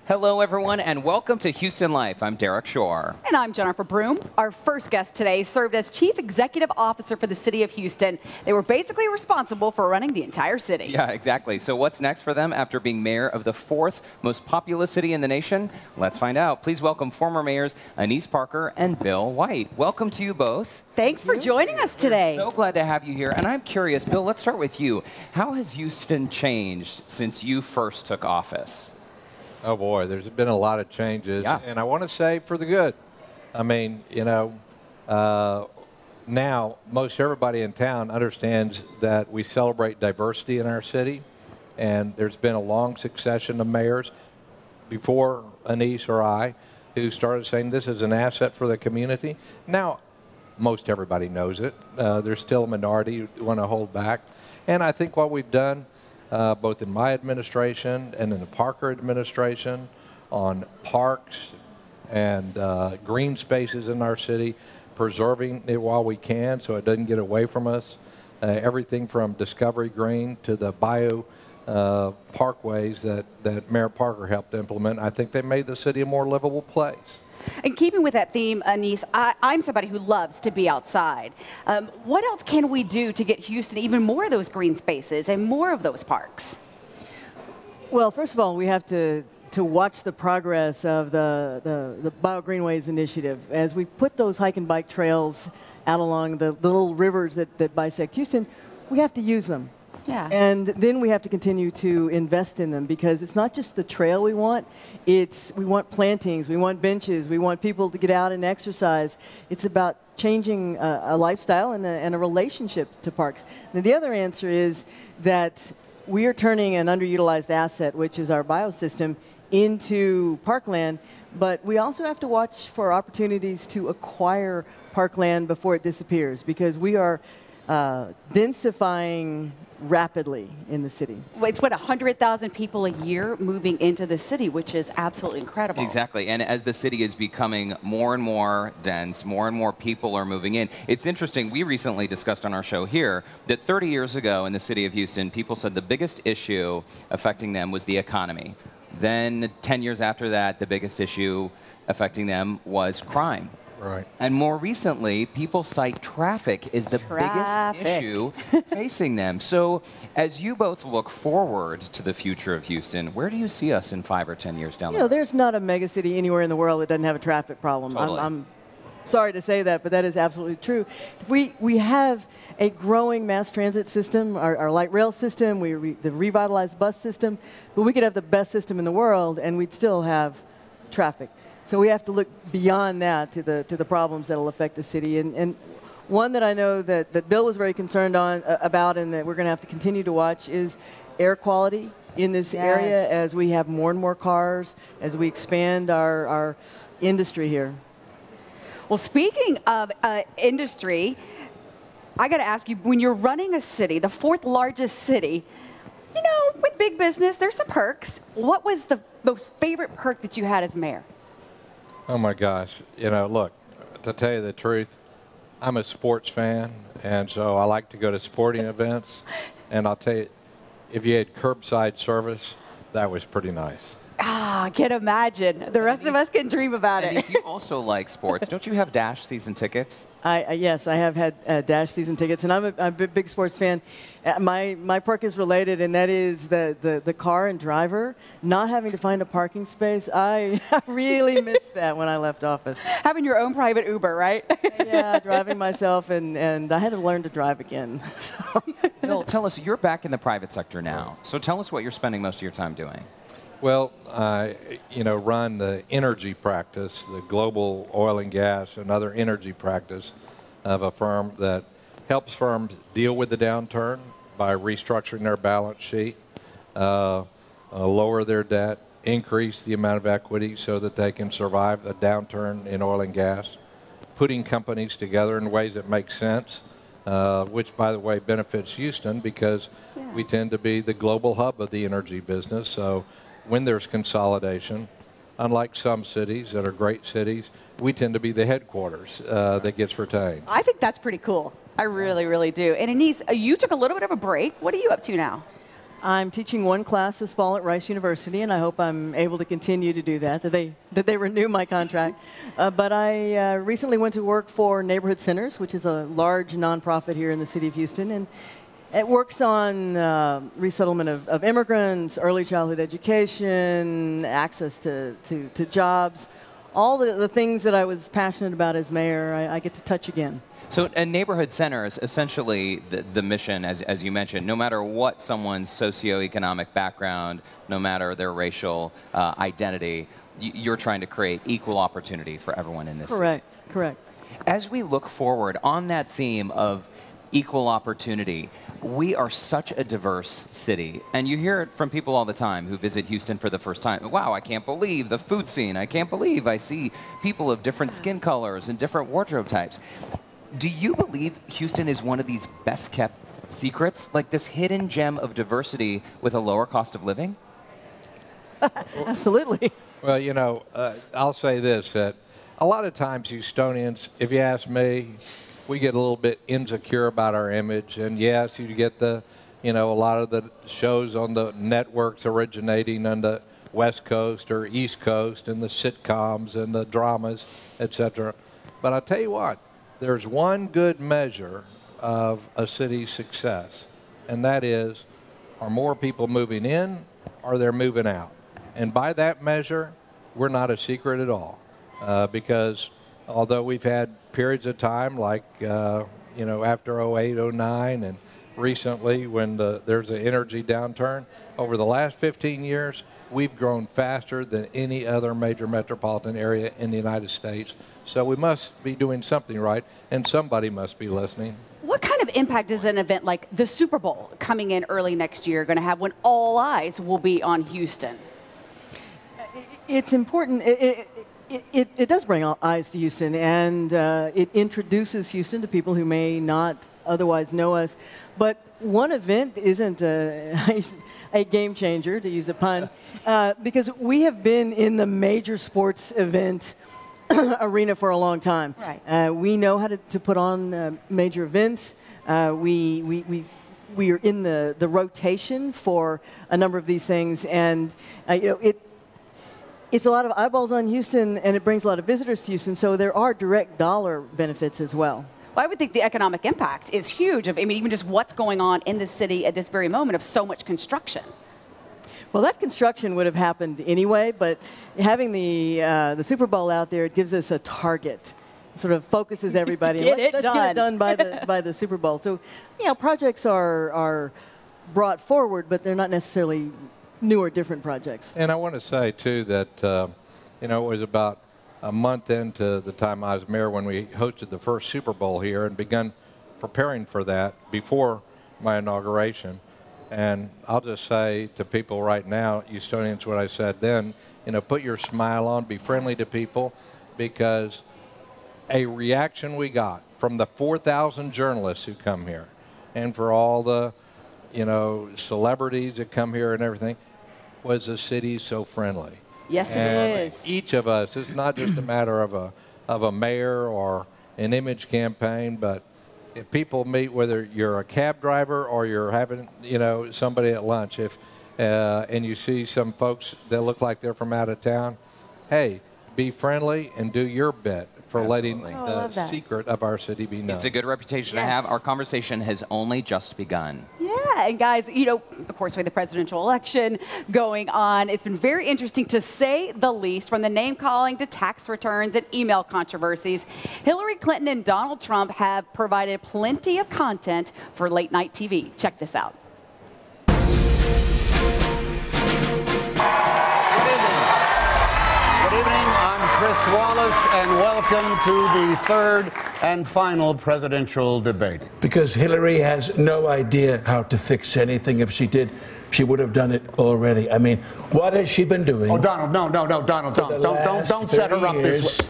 Hello, everyone, and welcome to Houston Life. I'm Derek Shore. And I'm Jennifer Broom. Our first guest today served as Chief Executive Officer for the City of Houston. They were basically responsible for running the entire city. Yeah, exactly. So what's next for them after being mayor of the fourth most populous city in the nation? Let's find out. Please welcome former mayors Annise Parker and Bill White. Welcome to you both. Thanks for joining us today. We're so glad to have you here. And I'm curious, Bill, let's start with you. How has Houston changed since you first took office? Oh boy, there's been a lot of changes, and I want to say for the good. I mean, now most everybody in town understands that we celebrate diversity in our city, and there's been a long succession of mayors before Annise or I who started saying this is an asset for the community. Now, most everybody knows it. There's still a minority who want to hold back, and I think what we've done both in my administration and in the Parker administration, on parks and green spaces in our city, preserving it while we can so it doesn't get away from us. Everything from Discovery Green to the bio parkways that Mayor Parker helped implement, I think they made the city a more livable place. And keeping with that theme, Annise, I'm somebody who loves to be outside. What else can we do to get Houston even more of those green spaces and more of those parks? Well, first of all, we have to watch the progress of the Bio Greenways initiative. As we put those hike and bike trails out along the little rivers that bisect Houston, we have to use them. Yeah. And then we have to continue to invest in them because it's not just the trail we want, we want plantings, we want benches, we want people to get out and exercise. It's about changing a lifestyle and a relationship to parks. Now, the other answer is that we are turning an underutilized asset, which is our biosystem, into parkland, but we also have to watch for opportunities to acquire parkland before it disappears because we are densifying rapidly in the city. It's what, 100,000 people a year moving into the city, which is absolutely incredible. Exactly. And as the city is becoming more and more dense, more and more people are moving in. It's interesting. We recently discussed on our show here that 30 years ago in the city of Houston, people said the biggest issue affecting them was the economy. Then 10 years after that, the biggest issue affecting them was crime. Right. And more recently, people cite traffic is the biggest issue facing them. So as you both look forward to the future of Houston, where do you see us in 5 or 10 years down the road? There's not a megacity anywhere in the world that doesn't have a traffic problem. Totally. I'm sorry to say that, but that is absolutely true. We have a growing mass transit system, our light rail system, the revitalized bus system, but we could have the best system in the world and we'd still have traffic. So we have to look beyond that to the problems that will affect the city. And one that I know that Bill was very concerned about and that we're going to have to continue to watch is air quality in this area as we have more and more cars, as we expand our industry here. Well, speaking of industry, I got to ask you, when you're running a city, the fourth largest city, with big business, there's some perks. What was the most favorite perk that you had as mayor? Oh my gosh, look, to tell you the truth, I'm a sports fan, and so I like to go to sporting events, and I'll tell you, if you had curbside service, that was pretty nice. I can imagine. The rest of us can dream about it. You also like sports. Don't you have Dash season tickets? Yes, I have had Dash season tickets, and I'm a big sports fan. My perk is related, and that is the car and driver not having to find a parking space. I really missed that when I left office. Having your own private Uber, right? Yeah, driving myself, and I had to learn to drive again. So. Bill, tell us, you're back in the private sector now, so tell us what you're spending most of your time doing. Well, I run the energy practice, the global oil and gas and other energy practice of a firm that helps firms deal with the downturn by restructuring their balance sheet, lower their debt, increase the amount of equity so that they can survive a downturn in oil and gas, putting companies together in ways that make sense, which, by the way, benefits Houston because we tend to be the global hub of the energy business. So when there's consolidation, unlike some cities that are great cities, we tend to be the headquarters that gets retained. I think that's pretty cool. I really, really do. And Annise, you took a little bit of a break. What are you up to now? I'm teaching one class this fall at Rice University, and I hope I'm able to continue to do that, that they renew my contract. But I recently went to work for Neighborhood Centers, which is a large nonprofit here in the city of Houston, and it works on resettlement of immigrants, early childhood education, access to jobs, all the things that I was passionate about as mayor, I get to touch again. So a neighborhood center is essentially the mission, as you mentioned, no matter what someone's socioeconomic background, no matter their racial identity, you're trying to create equal opportunity for everyone in this city. Correct. As we look forward on that theme of equal opportunity, we are such a diverse city, and you hear it from people all the time who visit Houston for the first time. Wow, I can't believe the food scene. I can't believe I see people of different skin colors and different wardrobe types. Do you believe Houston is one of these best kept secrets, like this hidden gem of diversity with a lower cost of living? Absolutely. Well, you know, I'll say this, that a lot of times Houstonians, if you ask me, we get a little bit insecure about our image. And yes, you get a lot of the shows on the networks originating on the West Coast or East Coast and the sitcoms and the dramas, etc. But I'll tell you what, there's one good measure of a city's success, and that is, are more people moving in or they're moving out? And by that measure, we're not a secret at all, because although we've had periods of time like, after 08, 09, and recently when there's an energy downturn, over the last 15 years, we've grown faster than any other major metropolitan area in the United States. So we must be doing something right, and somebody must be listening. What kind of impact is an event like the Super Bowl coming in early next year going to have when all eyes will be on Houston? It's important. It does bring eyes to Houston, and it introduces Houston to people who may not otherwise know us. But one event isn't a game changer, to use a pun, because we have been in the major sports event arena for a long time. Right. We know how to put on major events. We are in the rotation for a number of these things, and it's a lot of eyeballs on Houston, and it brings a lot of visitors to Houston, so there are direct dollar benefits as well. Well, I would think the economic impact is huge. I mean, even just what's going on in the city at this very moment of so much construction. Well, that construction would have happened anyway, but having the Super Bowl out there, it gives us a target. It sort of focuses everybody. Let's get it done by the Super Bowl. So, projects are brought forward, but they're not necessarily new or different projects. And I want to say, too, that, it was about a month into the time I was mayor when we hosted the first Super Bowl here and begun preparing for that before my inauguration. And I'll just say to people right now, Houstonians, what I said then, put your smile on, be friendly to people, because a reaction we got from the 4,000 journalists who come here and for all the, celebrities that come here and everything, was the city so friendly. Yes, and it is. Each of us, it's not just a matter of a mayor or an image campaign, but if people meet, whether you're a cab driver or you're having, somebody at lunch, and you see some folks that look like they're from out of town, hey, be friendly and do your bit for letting the secret of our city be known. It's a good reputation to have. Our conversation has only just begun. Yeah, and guys, of course, we have the presidential election going on. It's been very interesting, to say the least, from the name calling to tax returns and email controversies. Hillary Clinton and Donald Trump have provided plenty of content for late night TV. Check this out. Good evening, I'm Chris Wallace, and welcome to the third and final presidential debate. Because Hillary has no idea how to fix anything. If she did, she would have done it already. I mean, what has she been doing? Oh, Donald, no, Donald, don't set her up this way.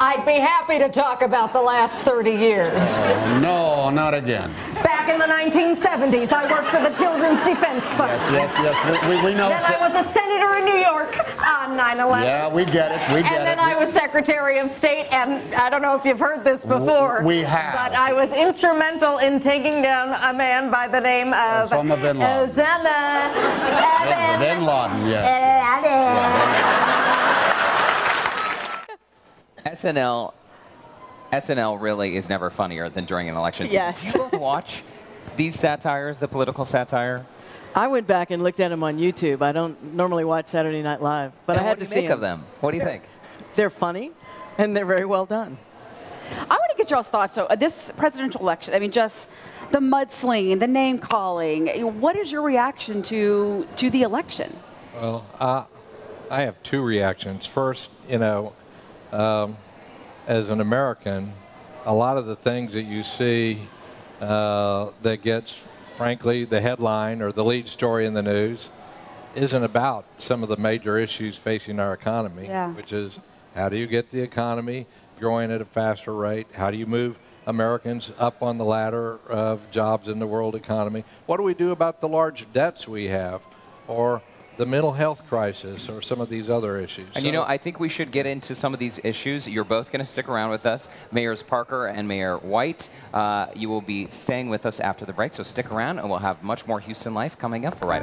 I'd be happy to talk about the last 30 years. Oh, no, not again. Back in the 1970s, I worked for the Children's Defense Fund. Yes, we know. Then I was a senator in New York. on 9/11. Yeah, we get it. We get it. And then I was Secretary of State, and I don't know if you've heard this before. We have. But I was instrumental in taking down a man by the name of Osama bin Laden. Osama Bin Laden, yes. SNL really is never funnier than during an election season. Yes. Do you both watch these satires, the political satire? I went back and looked at them on YouTube. I don't normally watch Saturday Night Live, but And I had what to do you see make of them? What do you think? They're funny, and they're very well done. I want to get y'all's thoughts. So this presidential election, I mean, just the mudslinging, the name calling. What is your reaction to the election? Well, I have two reactions. First, as an American, a lot of the things that you see that gets, frankly, the headline or the lead story in the news isn't about some of the major issues facing our economy, which is how do you get the economy growing at a faster rate? How do you move Americans up on the ladder of jobs in the world economy? What do we do about the large debts we have, or the mental health crisis, or some of these other issues? And I think we should get into some of these issues. You're both going to stick around with us, Mayors Parker and Mayor White. You will be staying with us after the break, so stick around, and we'll have much more Houston Life coming up right after.